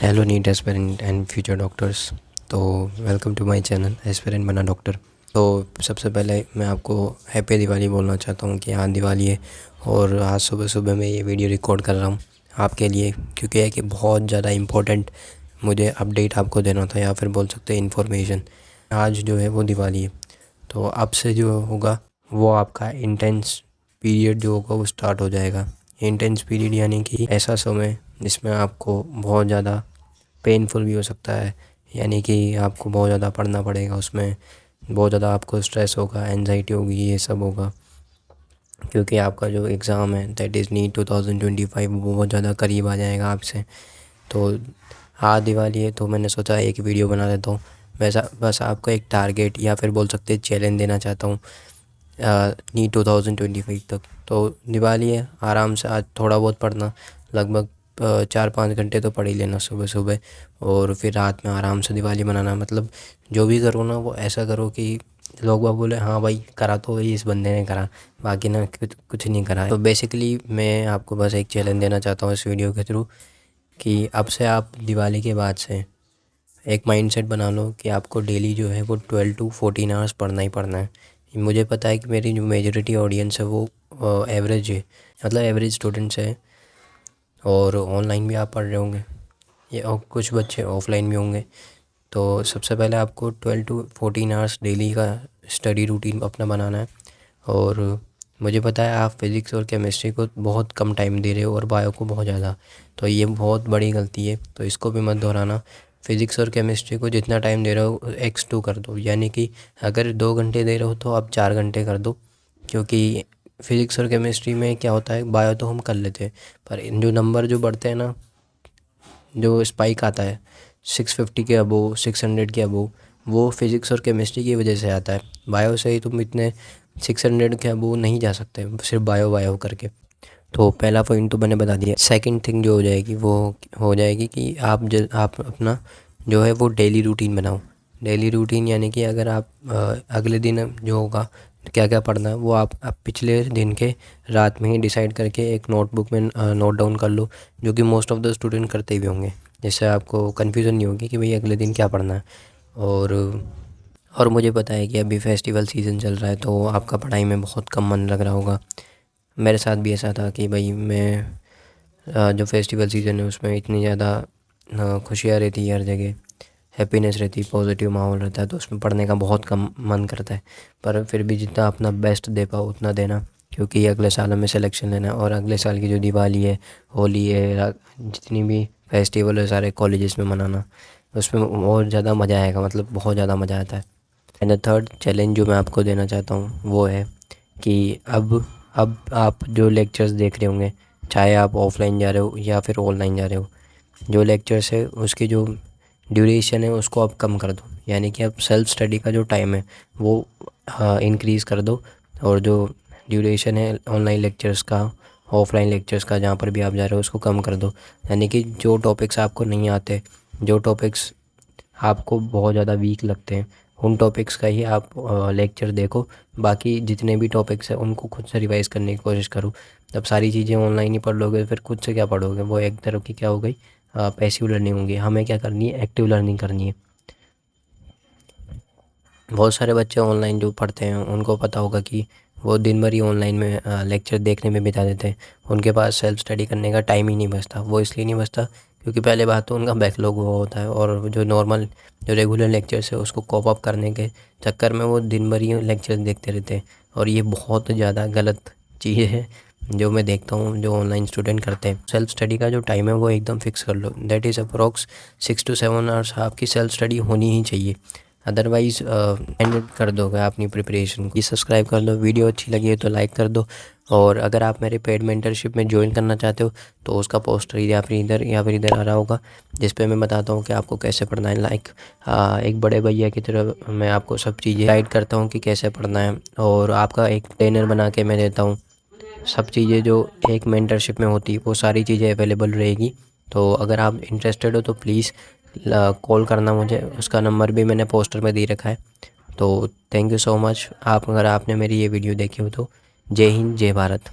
Hello NEET aspirant and future doctors. तो welcome to my channel aspirant बना doctor. तो सबसे पहले मैं आपको हैप्पी दिवाली बोलना चाहता हूँ कि आज दिवाली है और आज सुबह सुबह मैं ये वीडियो रिकॉर्ड कर रहा हूँ आपके लिए, क्योंकि है कि बहुत ज़्यादा इम्पोर्टेंट मुझे अपडेट आपको देना था या फिर बोल सकते हैं इन्फॉर्मेशन। आज जो है वो दिवाली है, तो अब से जो होगा वो आपका इंटेंस पीरियड जो होगा वो स्टार्ट हो जाएगा। इंटेंस पीरियड यानी कि ऐसा समय जिसमें आपको बहुत ज़्यादा पेनफुल भी हो सकता है, यानी कि आपको बहुत ज़्यादा पढ़ना पड़ेगा, उसमें बहुत ज़्यादा आपको स्ट्रेस होगा, एंजाइटी होगी, ये सब होगा, क्योंकि आपका जो एग्ज़ाम है दैट इज़ नीट 2025 वो बहुत ज़्यादा करीब आ जाएगा आपसे। तो आज दिवाली है तो मैंने सोचा एक वीडियो बना देता हूँ। वैसा बस आपको एक टारगेट या फिर बोल सकते चैलेंज देना चाहता हूँ नीट 2025 तक। तो दिवाली है, आराम से आज थोड़ा बहुत पढ़ना, लगभग 4-5 घंटे तो पढ़ ही लेना सुबह सुबह, और फिर रात में आराम से दिवाली मनाना। मतलब जो भी करो ना वो ऐसा करो कि लोग बाग बोले हाँ भाई करा तो वही इस बंदे ने करा, बाकी ना कुछ नहीं करा है। तो बेसिकली मैं आपको बस एक चैलेंज देना चाहता हूँ इस वीडियो के थ्रू कि अब से आप दिवाली के बाद से एक माइंडसेट बना लो कि आपको डेली जो है वो 12 to 14 आवर्स पढ़ना ही पढ़ना है। मुझे पता है कि मेरी जो मेजॉरिटी ऑडियंस है वो एवरेज है, मतलब एवरेज स्टूडेंट्स है, और ऑनलाइन भी आप पढ़ रहे होंगे या और कुछ बच्चे ऑफलाइन भी होंगे। तो सबसे पहले आपको 12 to 14 आवर्स डेली का स्टडी रूटीन अपना बनाना है। और मुझे पता है आप फिज़िक्स और केमिस्ट्री को बहुत कम टाइम दे रहे हो और बायो को बहुत ज़्यादा, तो ये बहुत बड़ी गलती है, तो इसको भी मत दोहराना। फिज़िक्स और केमिस्ट्री को जितना टाइम दे रहे हो x2 कर दो, यानी कि अगर 2 घंटे दे रहे हो तो आप 4 घंटे कर दो, क्योंकि फ़िज़िक्स और केमिस्ट्री में क्या होता है, बायो तो हम कर लेते हैं पर इन जो नंबर जो बढ़ते हैं ना, जो स्पाइक आता है 650 के अबोव, 600 के अबोव, वो फिज़िक्स और केमिस्ट्री की वजह से आता है। बायो से ही तुम इतने 600 के अबोव नहीं जा सकते सिर्फ बायो बायो करके। तो पहला पॉइंट तो मैंने बता दिया। सेकंड थिंग जो हो जाएगी वो हो जाएगी कि आप अपना जो है वो डेली रूटीन बनाओ। डेली रूटीन यानी कि अगर आप अगले दिन जो होगा क्या क्या पढ़ना है वो आप पिछले दिन के रात में ही डिसाइड करके एक नोटबुक में नोट डाउन कर लो, जो कि मोस्ट ऑफ द स्टूडेंट करते भी होंगे, जिससे आपको कन्फ्यूज़न नहीं होगी कि भाई अगले दिन क्या पढ़ना है। और मुझे पता है कि अभी फेस्टिवल सीज़न चल रहा है तो आपका पढ़ाई में बहुत कम मन लग रहा होगा। मेरे साथ भी ऐसा था कि भाई मैं जो फेस्टिवल सीज़न है उसमें इतनी ज़्यादा खुशियाँ रहती है, हर जगह हैप्पीनेस रहती है, पॉजिटिव माहौल रहता है, तो उसमें पढ़ने का बहुत कम मन करता है। पर फिर भी जितना अपना बेस्ट दे पाओ उतना देना, क्योंकि अगले साल हमें सिलेक्शन लेना है और अगले साल की जो दिवाली है, होली है, जितनी भी फेस्टिवल है सारे कॉलेजेस में मनाना, उसमें और ज़्यादा मज़ा आएगा, मतलब बहुत ज़्यादा मज़ा आता है। एंड द थर्ड चैलेंज जो मैं आपको देना चाहता हूँ वो है कि अब आप जो लेक्चर्स देख रहे होंगे, चाहे आप ऑफलाइन जा रहे हो या फिर ऑनलाइन जा रहे हो, जो लेक्चर्स है उसकी जो ड्यूरेशन है उसको आप कम कर दो, यानी कि आप सेल्फ स्टडी का जो टाइम है वो इंक्रीज़ कर दो, और जो ड्यूरेशन है ऑनलाइन लेक्चर्स का, ऑफलाइन लेक्चर्स का, जहाँ पर भी आप जा रहे हो उसको कम कर दो। यानी कि जो टॉपिक्स आपको नहीं आते, जो टॉपिक्स आपको बहुत ज़्यादा वीक लगते हैं, उन टॉपिक्स का ही आप लेक्चर देखो। बाकी जितने भी टॉपिक्स हैं उनको खुद से रिवाइज़ करने की कोशिश करो। जब सारी चीज़ें ऑनलाइन ही पढ़ लोगे फिर खुद से क्या पढ़ोगे, वो एक तरह की क्या हो गई, पैसिव लर्निंग होगी। हमें क्या करनी है, एक्टिव लर्निंग करनी है। बहुत सारे बच्चे ऑनलाइन जो पढ़ते हैं उनको पता होगा कि वो दिन भर ही ऑनलाइन में लेक्चर देखने में बिता देते हैं, उनके पास सेल्फ स्टडी करने का टाइम ही नहीं बचता। वो इसलिए नहीं बचता क्योंकि पहले बात तो उनका बैकलॉग हुआ होता है, और जो नॉर्मल जो रेगुलर लेक्चर्स है उसको कॉप अप करने के चक्कर में वो दिन भर ही लेक्चर देखते रहते हैं, और ये बहुत ज़्यादा गलत चीज़ है जो मैं देखता हूँ जो ऑनलाइन स्टूडेंट करते हैं। सेल्फ स्टडी का जो टाइम है वो एकदम फिक्स कर लो, that is approx 6 to 7 hours आपकी सेल्फ स्टडी होनी ही चाहिए, अदरवाइज़ एंड कर दोगे अपनी प्रिपरेशन को। सब्सक्राइब कर दो, वीडियो अच्छी लगी है तो लाइक कर दो, और अगर आप मेरे पेड मेंटरशिप में ज्वाइन करना चाहते हो तो उसका पोस्टर या फिर इधर आ रहा होगा, जिस पे मैं बताता हूँ कि आपको कैसे पढ़ना है। एक बड़े भैया की तरह मैं आपको सब चीज़ें गाइड करता हूँ कि कैसे पढ़ना है, और आपका एक ट्रेनर बना के मैं देता हूँ। सब चीज़ें जो एक मेंटरशिप में होती है वो सारी चीज़ें अवेलेबल रहेगी। तो अगर आप इंटरेस्टेड हो तो प्लीज़ कॉल करना मुझे, उसका नंबर भी मैंने पोस्टर में दे रखा है। तो थैंक यू सो मच। आप अगर आपने मेरी ये वीडियो देखी हो तो जय हिंद, जय भारत।